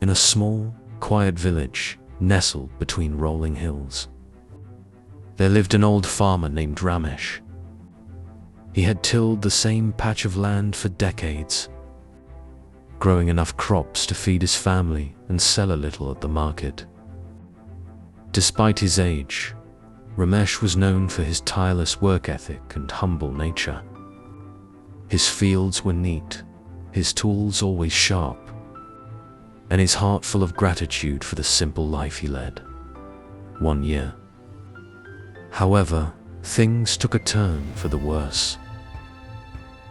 in a small, quiet village nestled between rolling hills. There lived an old farmer named Ramesh. He had tilled the same patch of land for decades, growing enough crops to feed his family and sell a little at the market. Despite his age, Ramesh was known for his tireless work ethic and humble nature. His fields were neat, his tools always sharp, and his heart full of gratitude for the simple life he led. One year, however, things took a turn for the worse.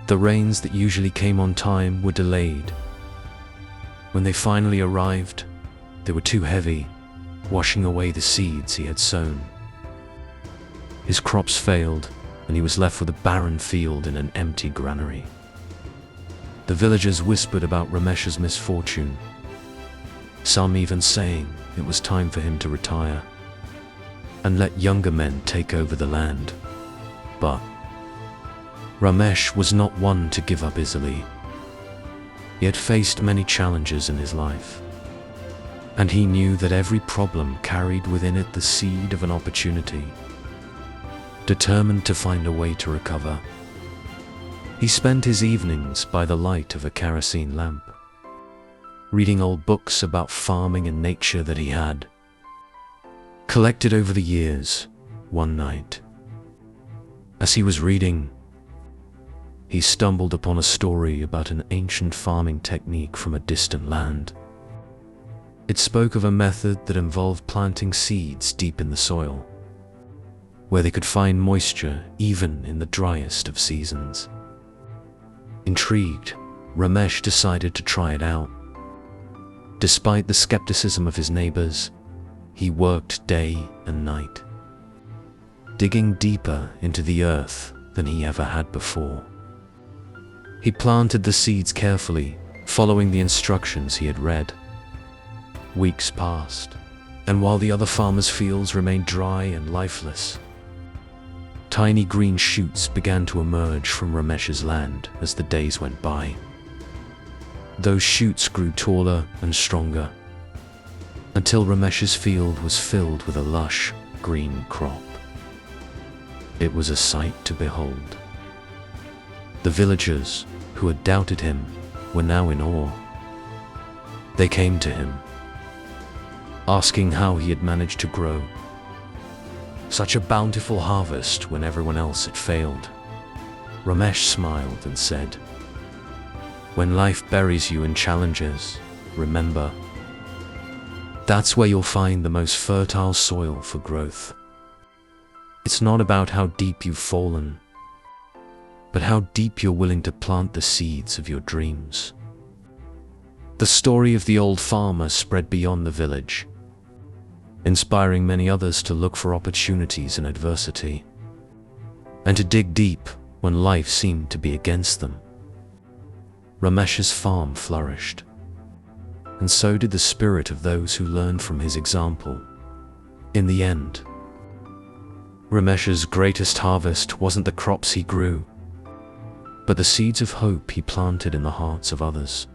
The rains that usually came on time were delayed. When they finally arrived, they were too heavy, washing away the seeds he had sown. His crops failed, and he was left with a barren field in an empty granary. The villagers whispered about Ramesh's misfortune, some even saying it was time for him to retire and let younger men take over the land. But Ramesh was not one to give up easily. He had faced many challenges in his life, and he knew that every problem carried within it the seed of an opportunity. Determined to find a way to recover, he spent his evenings by the light of a kerosene lamp, reading old books about farming and nature that he had collected over the years. One night, as he was reading, he stumbled upon a story about an ancient farming technique from a distant land. It spoke of a method that involved planting seeds deep in the soil, where they could find moisture even in the driest of seasons. Intrigued, Ramesh decided to try it out. Despite the skepticism of his neighbors, he worked day and night, digging deeper into the earth than he ever had before. He planted the seeds carefully, following the instructions he had read. Weeks passed, and while the other farmers' fields remained dry and lifeless, tiny green shoots began to emerge from Ramesh's land as the days went by. Those shoots grew taller and stronger, until Ramesh's field was filled with a lush, green crop. It was a sight to behold. The villagers, who had doubted him, were now in awe. They came to him, asking how he had managed to grow such a bountiful harvest when everyone else had failed. Ramesh smiled and said, "When life buries you in challenges, remember, that's where you'll find the most fertile soil for growth. It's not about how deep you've fallen, but how deep you're willing to plant the seeds of your dreams." The story of the old farmer spread beyond the village, inspiring many others to look for opportunities in adversity and to dig deep when life seemed to be against them. Ramesh's farm flourished, and so did the spirit of those who learned from his example. In the end, Ramesh's greatest harvest wasn't the crops he grew, but the seeds of hope he planted in the hearts of others.